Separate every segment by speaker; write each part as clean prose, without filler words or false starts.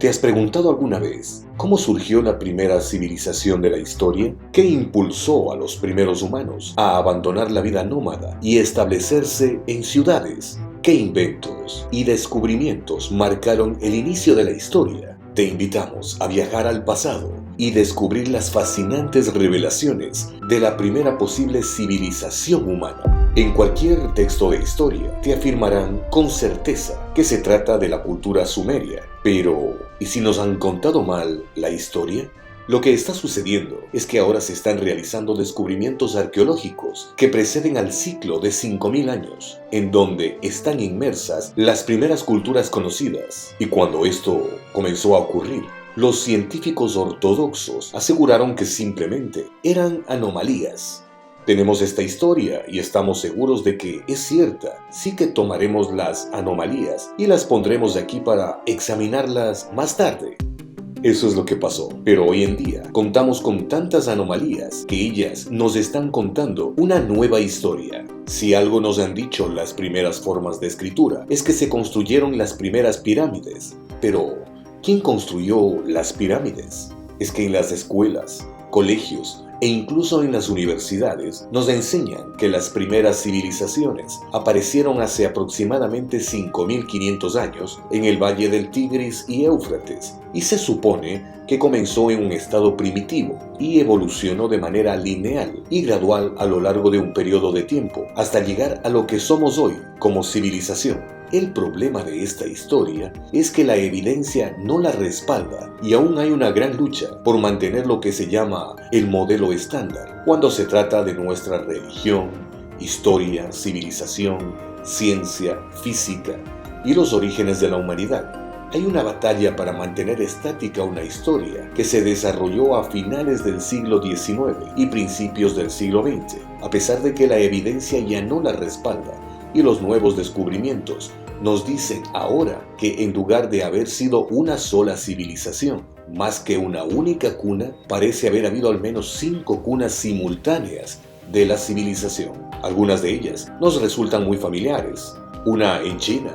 Speaker 1: ¿Te has preguntado alguna vez cómo surgió la primera civilización de la historia? ¿Qué impulsó a los primeros humanos a abandonar la vida nómada y establecerse en ciudades? ¿Qué inventos y descubrimientos marcaron el inicio de la historia? Te invitamos a viajar al pasado y descubrir las fascinantes revelaciones de la primera posible civilización humana. En cualquier texto de historia te afirmarán con certeza que se trata de la cultura sumeria. Pero, ¿y si nos han contado mal la historia? Lo que está sucediendo es que ahora se están realizando descubrimientos arqueológicos que preceden al ciclo de 5000 años, en donde están inmersas las primeras culturas conocidas. Y cuando esto comenzó a ocurrir, los científicos ortodoxos aseguraron que simplemente eran anomalías. Tenemos esta historia y estamos seguros de que es cierta. Sí que tomaremos las anomalías y las pondremos aquí para examinarlas más tarde. Eso es lo que pasó, pero hoy en día contamos con tantas anomalías que ellas nos están contando una nueva historia. Si algo nos han dicho las primeras formas de escritura es que se construyeron las primeras pirámides. Pero, ¿quién construyó las pirámides? Es que en las escuelas, colegios e incluso en las universidades nos enseñan que las primeras civilizaciones aparecieron hace aproximadamente 5500 años en el valle del Tigris y Éufrates, y se supone que comenzó en un estado primitivo y evolucionó de manera lineal y gradual a lo largo de un periodo de tiempo hasta llegar a lo que somos hoy como civilización. El problema de esta historia es que la evidencia no la respalda y aún hay una gran lucha por mantener lo que se llama el modelo estándar cuando se trata de nuestra religión, historia, civilización, ciencia, física y los orígenes de la humanidad. Hay una batalla para mantener estática una historia que se desarrolló a finales del siglo XIX y principios del siglo XX, a pesar de que la evidencia ya no la respalda y los nuevos descubrimientos nos dicen ahora que en lugar de haber sido una sola civilización, más que una única cuna, parece haber habido al menos 5 cunas simultáneas de la civilización. Algunas de ellas nos resultan muy familiares. Una en China,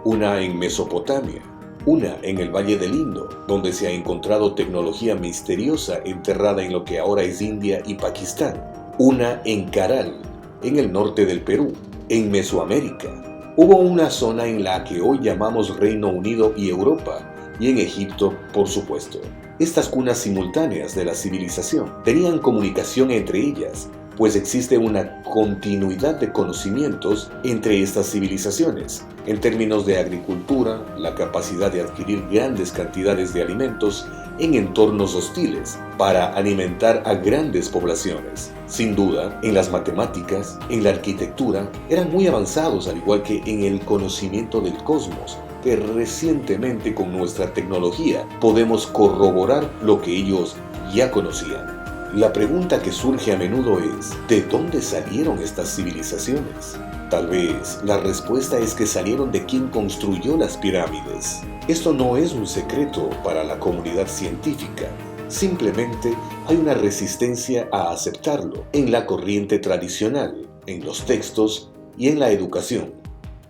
Speaker 1: una en Mesopotamia, una en el Valle del Indo, donde se ha encontrado tecnología misteriosa enterrada en lo que ahora es India y Pakistán, una en Caral, en el norte del Perú, en Mesoamérica. Hubo una zona en la que hoy llamamos Reino Unido y Europa, y en Egipto, por supuesto. Estas cunas simultáneas de la civilización tenían comunicación entre ellas, pues existe una continuidad de conocimientos entre estas civilizaciones, en términos de agricultura, la capacidad de adquirir grandes cantidades de alimentos en entornos hostiles para alimentar a grandes poblaciones. Sin duda, en las matemáticas, en la arquitectura, eran muy avanzados, al igual que en el conocimiento del cosmos, que recientemente con nuestra tecnología podemos corroborar lo que ellos ya conocían. La pregunta que surge a menudo es, ¿de dónde salieron estas civilizaciones? Tal vez la respuesta es que salieron de quien construyó las pirámides. Esto no es un secreto para la comunidad científica. Simplemente hay una resistencia a aceptarlo en la corriente tradicional, en los textos y en la educación.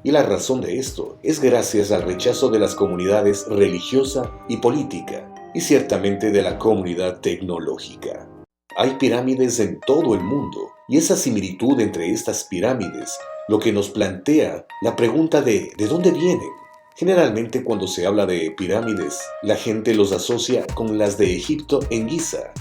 Speaker 1: Y la razón de esto es gracias al rechazo de las comunidades religiosa y política, y ciertamente de la comunidad tecnológica. Hay pirámides en todo el mundo, y esa similitud entre estas pirámides lo que nos plantea la pregunta de dónde vienen. Generalmente cuando se habla de pirámides, la gente los asocia con las de Egipto en Giza.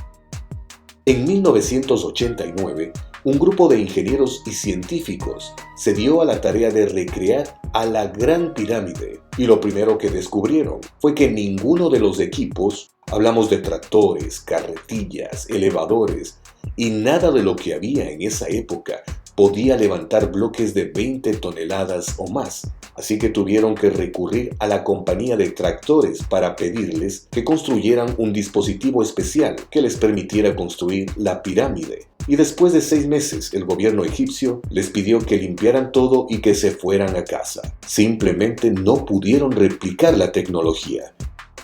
Speaker 1: En 1989, un grupo de ingenieros y científicos se dio a la tarea de recrear a la Gran Pirámide, y lo primero que descubrieron fue que ninguno de los equipos, hablamos de tractores, carretillas, elevadores, y nada de lo que había en esa época podía levantar bloques de 20 toneladas o más. Así que tuvieron que recurrir a la compañía de tractores para pedirles que construyeran un dispositivo especial que les permitiera construir la pirámide. Y después de 6 meses, el gobierno egipcio les pidió que limpiaran todo y que se fueran a casa. Simplemente no pudieron replicar la tecnología.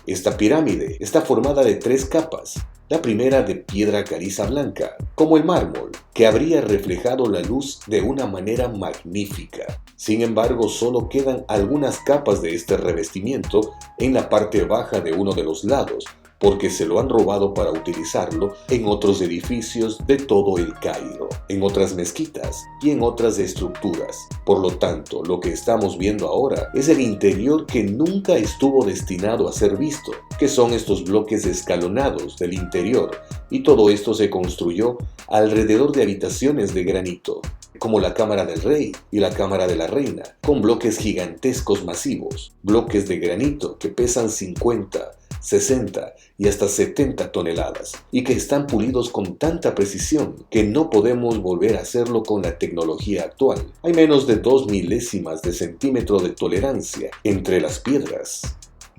Speaker 1: Esta pirámide está formada de 3 capas. La primera de piedra caliza blanca, como el mármol, que habría reflejado la luz de una manera magnífica. Sin embargo, solo quedan algunas capas de este revestimiento en la parte baja de uno de los lados, porque se lo han robado para utilizarlo en otros edificios de todo el Cairo, en otras mezquitas y en otras estructuras. Por lo tanto, lo que estamos viendo ahora es el interior que nunca estuvo destinado a ser visto, que son estos bloques escalonados del interior, y todo esto se construyó alrededor de habitaciones de granito, como la cámara del rey y la cámara de la reina, con bloques gigantescos masivos, bloques de granito que pesan 50, 60 y hasta 70 toneladas, y que están pulidos con tanta precisión que no podemos volver a hacerlo con la tecnología actual. Hay menos de 2 milésimas de centímetro de tolerancia entre las piedras.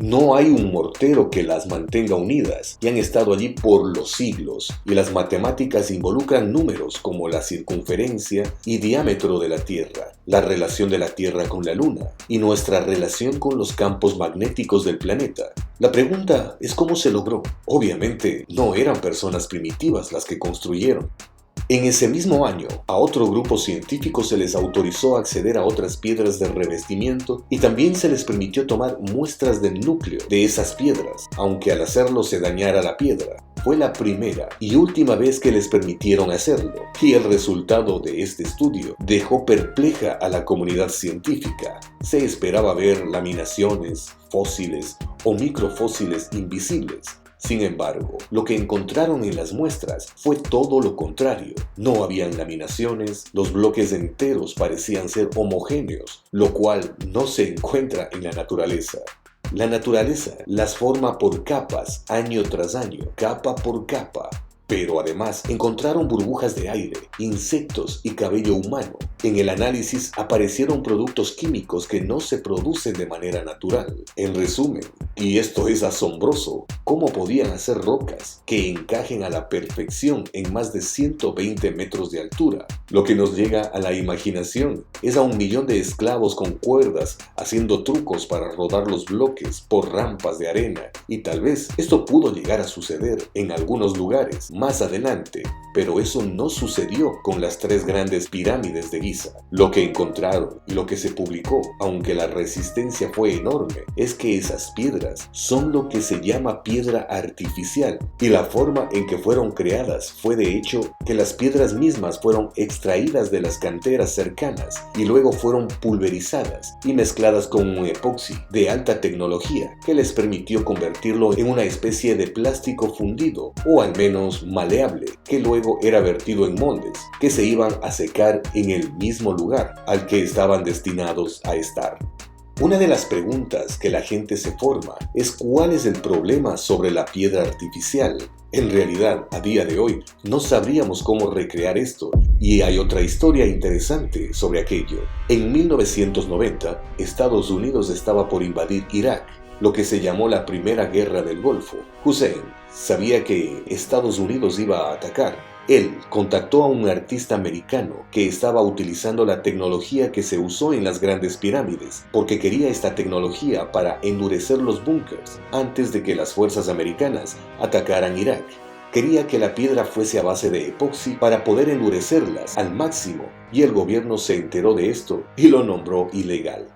Speaker 1: No hay un mortero que las mantenga unidas y han estado allí por los siglos, y las matemáticas involucran números como la circunferencia y diámetro de la Tierra, la relación de la Tierra con la Luna y nuestra relación con los campos magnéticos del planeta. La pregunta es cómo se logró. Obviamente no eran personas primitivas las que construyeron. En ese mismo año, a otro grupo científico se les autorizó acceder a otras piedras de revestimiento y también se les permitió tomar muestras del núcleo de esas piedras, aunque al hacerlo se dañara la piedra. Fue la primera y última vez que les permitieron hacerlo, y el resultado de este estudio dejó perpleja a la comunidad científica. Se esperaba ver laminaciones, fósiles o microfósiles invisibles. Sin embargo, lo que encontraron en las muestras fue todo lo contrario. No habían laminaciones, los bloques enteros parecían ser homogéneos, lo cual no se encuentra en la naturaleza. La naturaleza las forma por capas, año tras año, capa por capa. Pero además encontraron burbujas de aire, insectos y cabello humano. En el análisis aparecieron productos químicos que no se producen de manera natural. En resumen, y esto es asombroso, ¿cómo podían hacer rocas que encajen a la perfección en más de 120 metros de altura? Lo que nos llega a la imaginación es a 1.000.000 de esclavos con cuerdas haciendo trucos para rodar los bloques por rampas de arena, y tal vez esto pudo llegar a suceder en algunos lugares más adelante, pero eso no sucedió con las 3 grandes pirámides de Giza. Lo que encontraron y lo que se publicó, aunque la resistencia fue enorme, es que esas piedras son lo que se llama piedra artificial, y la forma en que fueron creadas fue de hecho que las piedras mismas fueron extraídas de las canteras cercanas y luego fueron pulverizadas y mezcladas con un epoxi de alta tecnología que les permitió convertirlo en una especie de plástico fundido, o al menos maleable, que luego era vertido en moldes que se iban a secar en el mismo lugar al que estaban destinados a estar. Una de las preguntas que la gente se forma es ¿cuál es el problema sobre la piedra artificial? En realidad, a día de hoy, no sabríamos cómo recrear esto, y hay otra historia interesante sobre aquello. En 1990, Estados Unidos estaba por invadir Irak, lo que se llamó la Primera Guerra del Golfo. Hussein sabía que Estados Unidos iba a atacar. Él contactó a un artista americano que estaba utilizando la tecnología que se usó en las grandes pirámides, porque quería esta tecnología para endurecer los búnkers antes de que las fuerzas americanas atacaran Irak. Quería que la piedra fuese a base de epoxi para poder endurecerlas al máximo, y el gobierno se enteró de esto y lo nombró ilegal.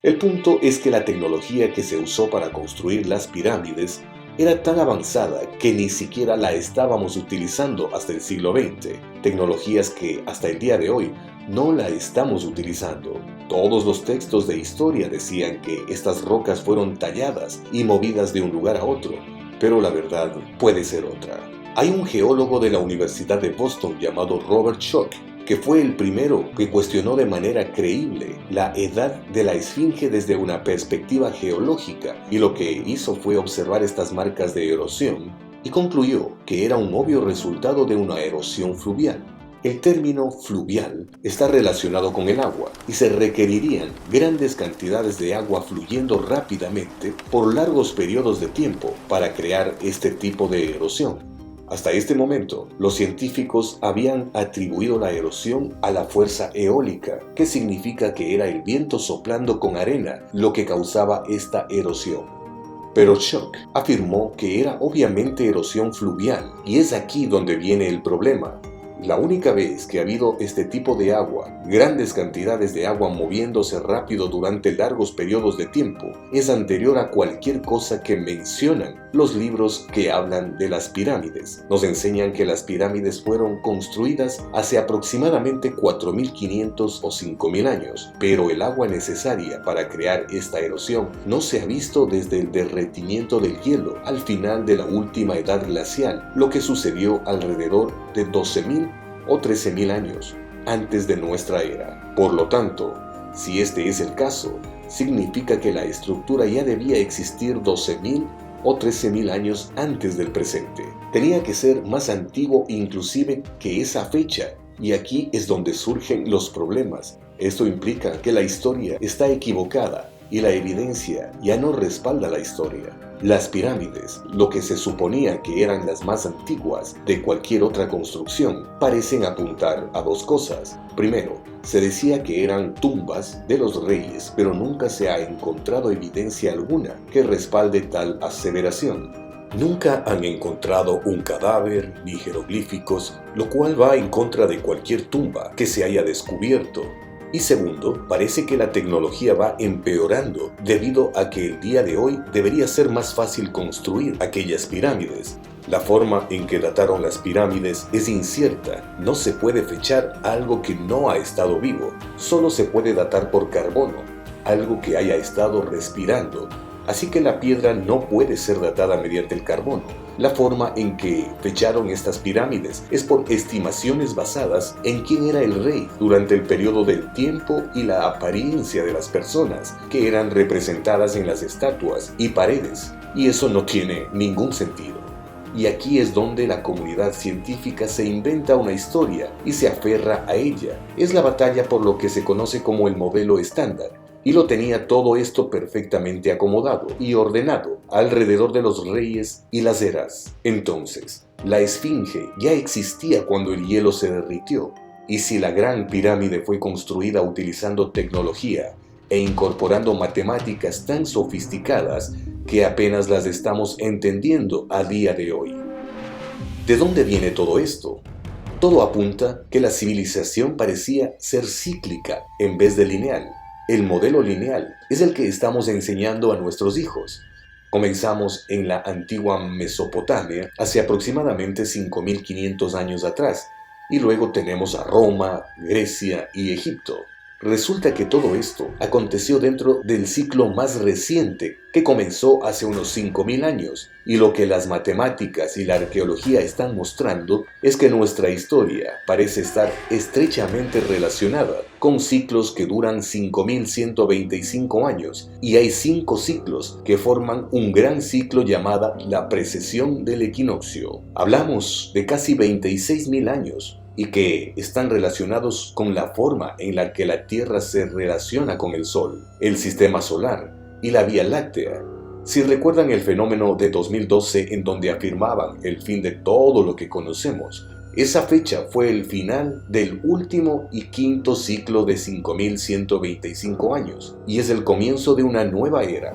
Speaker 1: El punto es que la tecnología que se usó para construir las pirámides era tan avanzada que ni siquiera la estábamos utilizando hasta el siglo XX, tecnologías que hasta el día de hoy no la estamos utilizando. Todos los textos de historia decían que estas rocas fueron talladas y movidas de un lugar a otro, pero la verdad puede ser otra. Hay un geólogo de la Universidad de Boston llamado Robert Schoch, que fue el primero que cuestionó de manera creíble la edad de la Esfinge desde una perspectiva geológica, y lo que hizo fue observar estas marcas de erosión y concluyó que era un obvio resultado de una erosión fluvial. El término fluvial está relacionado con el agua y se requerirían grandes cantidades de agua fluyendo rápidamente por largos periodos de tiempo para crear este tipo de erosión. Hasta este momento, los científicos habían atribuido la erosión a la fuerza eólica, que significa que era el viento soplando con arena lo que causaba esta erosión. Pero Schoch afirmó que era obviamente erosión fluvial, y es aquí donde viene el problema. La única vez que ha habido este tipo de agua, grandes cantidades de agua moviéndose rápido durante largos periodos de tiempo, es anterior a cualquier cosa que mencionan los libros que hablan de las pirámides. Nos enseñan que las pirámides fueron construidas hace aproximadamente 4.500 o 5.000 años, pero el agua necesaria para crear esta erosión no se ha visto desde el derretimiento del hielo al final de la última edad glacial, lo que sucedió alrededor de 12.000 o 13.000 años antes de nuestra era. Por lo tanto, si este es el caso, significa que la estructura ya debía existir 12.000 o 13.000 años antes del presente. Tenía que ser más antiguo inclusive que esa fecha, y aquí es donde surgen los problemas. Esto implica que la historia está equivocada y la evidencia ya no respalda la historia. Las pirámides, lo que se suponía que eran las más antiguas de cualquier otra construcción, parecen apuntar a dos cosas. Primero, se decía que eran tumbas de los reyes, pero nunca se ha encontrado evidencia alguna que respalde tal aseveración. Nunca han encontrado un cadáver ni jeroglíficos, lo cual va en contra de cualquier tumba que se haya descubierto. Y segundo, parece que la tecnología va empeorando debido a que el día de hoy debería ser más fácil construir aquellas pirámides. La forma en que dataron las pirámides es incierta. No se puede fechar algo que no ha estado vivo. Solo se puede datar por carbono, algo que haya estado respirando. Así que la piedra no puede ser datada mediante el carbono. La forma en que fecharon estas pirámides es por estimaciones basadas en quién era el rey durante el periodo del tiempo y la apariencia de las personas que eran representadas en las estatuas y paredes. Y eso no tiene ningún sentido. Y aquí es donde la comunidad científica se inventa una historia y se aferra a ella. Es la batalla por lo que se conoce como el modelo estándar. Y lo tenía todo esto perfectamente acomodado y ordenado alrededor de los reyes y las eras. Entonces, la esfinge ya existía cuando el hielo se derritió. Y si la gran pirámide fue construida utilizando tecnología e incorporando matemáticas tan sofisticadas que apenas las estamos entendiendo a día de hoy. ¿De dónde viene todo esto? Todo apunta que la civilización parecía ser cíclica en vez de lineal. El modelo lineal es el que estamos enseñando a nuestros hijos. Comenzamos en la antigua Mesopotamia hace aproximadamente 5.500 años atrás, y luego tenemos a Roma, Grecia y Egipto. Resulta que todo esto aconteció dentro del ciclo más reciente, que comenzó hace unos 5.000 años, y lo que las matemáticas y la arqueología están mostrando es que nuestra historia parece estar estrechamente relacionada con ciclos que duran 5.125 años, y hay 5 ciclos que forman un gran ciclo llamada la precesión del equinoccio. Hablamos de casi 26.000 años, y que están relacionados con la forma en la que la Tierra se relaciona con el Sol, el Sistema Solar y la Vía Láctea. Si recuerdan el fenómeno de 2012 en donde afirmaban el fin de todo lo que conocemos, esa fecha fue el final del último y quinto ciclo de 5.125 años, y es el comienzo de una nueva era.